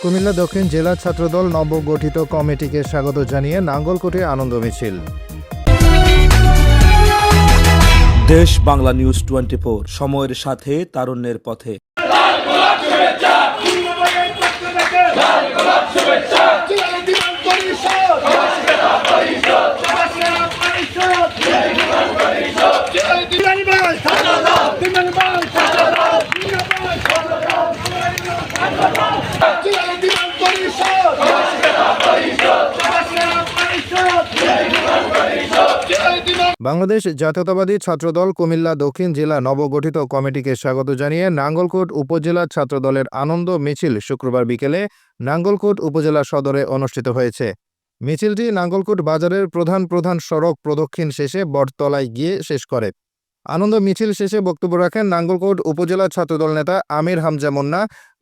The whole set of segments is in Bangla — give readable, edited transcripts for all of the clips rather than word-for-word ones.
কুমিল্লা দক্ষিণ জেলা ছাত্রদল নবগঠিত কমিটিকে স্বাগত জানিয়ে নাঙ্গলকোটে আনন্দ মিছিল। দেশ বাংলা নিউজ 24, সময়ের সাথে তারুণ্যের পথে। বাংলাদেশ জাতীয়তাবাদী ছাত্রদল কুমিল্লা দক্ষিণ জেলা নবগঠিত কমিটিকে স্বাগত জানিয়ে নাঙ্গলকোট উপজেলা ছাত্রদলের আনন্দ মিছিল শুক্রবার বিকেলে নাঙ্গলকোট উপজেলা সদরে অনুষ্ঠিত হয়েছে। মিছিলটি নাঙ্গলকোট বাজারের প্রধান সড়ক প্রদক্ষিণ শেষে বটতলায় গিয়ে শেষ করে। আনন্দ মিছিল শেষে বক্তব্য রাখেন নাঙ্গলকোট উপজেলা ছাত্রদল নেতা আমির হামজা মুন্না,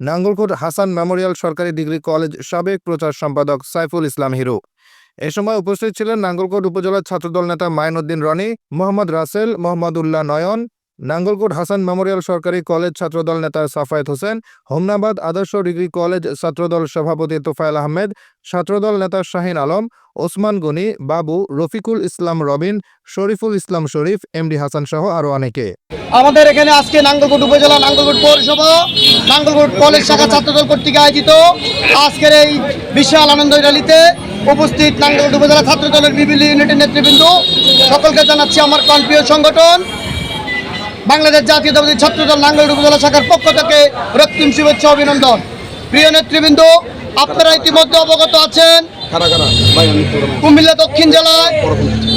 নাঙ্গলকোট হাসান মেমোরিয়াল সরকারি ডিগ্রি কলেজ সাবেক প্রচার সম্পাদক সাইফুল ইসলাম হিরু। এ সময় উপস্থিত ছিলেন নাঙ্গলকোট উপজেলা ছাত্রদল নেতা মাইনুদ্দিন রনি, মোহাম্মদ রাসেল, মোহাম্মদ উল্লাহ নয়ন, নাঙ্গলকোট হাসান মেমোরিয়াল সরকারি কলেজ ছাত্রদল নেতা সাফায়েত হোসেন, হোমনাবাদ আদর্শ ডিগ্রি কলেজ ছাত্রদল সভাপতি তোফায়েল আহমেদ, ছাত্রদল নেতা শাহিন আলম, ওসমান গনি, বাবু, রফিকুল ইসলাম রবিন, শরীফুল ইসলাম শরীফ, এমডি হাসান সহ আরও অনেকে। আমাদের এখানে আজকে নাঙ্গলকোট উপজেলা, নাঙ্গলকোট পৌরসভা, নাঙ্গলকোট কলেজ শাখা ছাত্রদল কর্তৃক আয়োজিত আজকের এই বিশাল আনন্দ র্যালিতে উপস্থিত নাঙ্গলকোট উপজেলা ছাত্রদলের বিভিন্ন ইউনিটের নেতৃবৃন্দ সকলকে জানাচ্ছি আমার প্রাণপ্রিয় সংগঠন বাংলাদেশ জাতীয়তাবাদী ছাত্রদল নাঙ্গলকোট উপজেলা শাখার পক্ষ থেকে রক্তিম শুভেচ্ছা অভিনন্দন। প্রিয় নেতৃবৃন্দ, আপনারা ইতিমধ্যে অবগত আছেন কুমিল্লা দক্ষিণ জেলায়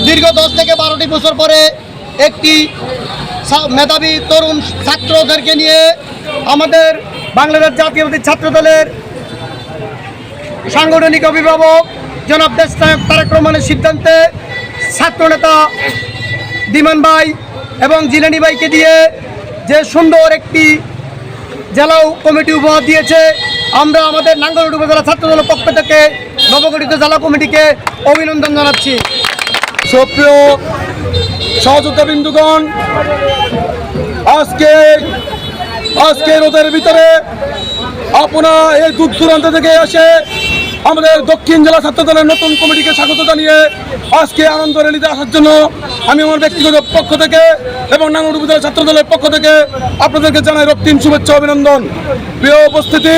দীর্ঘ 10 থেকে 12টি বছর পরে একটি মেধাবী তরুণ ছাত্রদেরকে নিয়ে আমাদের বাংলাদেশ জাতীয়তাবাদী ছাত্রদলের সাংগঠনিক অভিভাবক জনাব দেশ নায়ক তারেক রহমানের সিদ্ধান্তে ছাত্রনেতা দিমান ভাই এবং জিলানি ভাইকে দিয়ে যে সুন্দর একটি জেলা কমিটি উপহার দিয়েছে, আমরা আমাদের নাঙ্গলকোট উপজেলা ছাত্রদলের পক্ষ থেকে নবগঠিত জেলা কমিটিকে অভিনন্দন জানাচ্ছি। সুপ্রিয় সহযোদ্ধাবৃন্দগণ, আজকে রোদের ভিতরে আপনারা এই দূর দূরান্ত থেকে এসে আমাদের দক্ষিণ জেলা ছাত্রদলের নতুন কমিটিকে স্বাগত জানিয়ে আজকে আনন্দ র্যালিতে আসার জন্য আমি আমার ব্যক্তিগত পক্ষ থেকে এবং নাঙ্গলকোট উপজেলা ছাত্রদলের পক্ষ থেকে আপনাদেরকে জানাই রক্তিম শুভেচ্ছা অভিনন্দন। প্রিয় উপস্থিতি,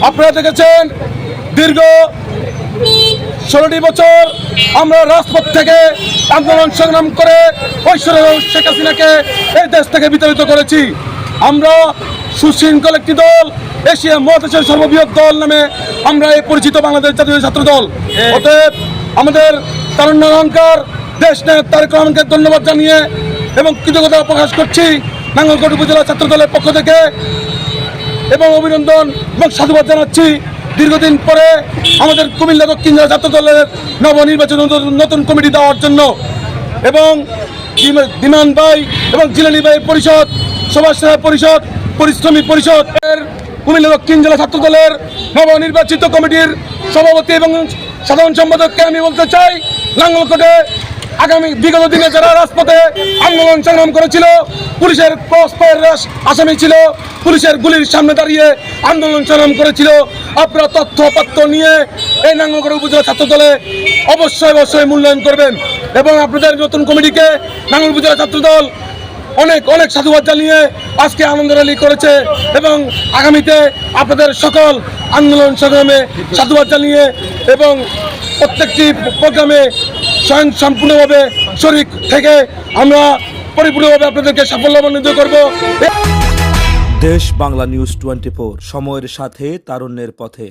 আপনারা দেখেছেন দীর্ঘ 16টি বছর আমরা রাজপথ থেকে আন্দোলন সংগ্রাম করে ঐশ্বর্য শেখ হাসিনাকে এই দেশ থেকে বিতাড়িত করেছি। আমরা সুশৃঙ্খল একটি দল, এশিয়া মহাদেশের সর্ববৃহৎ দল নামে আমরা এই পরিচিত বাংলাদেশ জাতীয় ছাত্র দল। অতএব আমাদের তারুণ্য অহংকার দেশ নায়ক তারেক রহমানকে ধন্যবাদ জানিয়ে এবং কৃতজ্ঞতা প্রকাশ করছি নাঙ্গলকোট উপজেলা ছাত্র দলের পক্ষ থেকে এবং অভিনন্দন এবং সাধুবাদ জানাচ্ছি দীর্ঘদিন পরে আমাদের কুমিল্লা দক্ষিণ জেলা ছাত্র দলের নবনির্বাচিত নতুন কমিটি দেওয়ার জন্য এবং দিমান ভাই এবং জিলানি ভাই পরিষদ, সমাজসেবা পরিষদ, পরিশ্রমী পরিষদ, কুমিল্লা দক্ষিণ জেলা ছাত্র দলের নবনির্বাচিত কমিটির সভাপতি এবং সাধারণ সম্পাদককে আমি বলতে চাই, নাঙ্গলকোটে আগামী বিগত দিনে যারা রাজপথে আন্দোলন সংগ্রাম করেছিল, পুলিশের ক্রস ফায়ারের আসামি ছিল, পুলিশের গুলির সামনে দাঁড়িয়ে আন্দোলন সংগ্রাম করেছিল, আপনারা তথ্যপত্র নিয়ে এই নাঙ্গলকোট উপজেলা ছাত্র দলে অবশ্যই মূল্যায়ন করবেন এবং আপনাদের নতুন কমিটিকে নাঙ্গলকোট উপজেলা ছাত্র দল অনেক সাধুবাদ জানিয়ে আজকে আনন্দ র্যালি করেছে এবং আগামীতে আপনাদের সকল আন্দোলন সংগ্রামে সাধুবাদ জানিয়ে এবং প্রত্যেকটি প্রোগ্রামে সম্পূর্ণভাবে শরীক থেকে আমরা পরিপূর্ণভাবে আপনাদেরকে সাফল্যমণ্ডিত করব। দেশ বাংলা নিউজ 24, সময়ের সাথে তারুণ্যের পথে।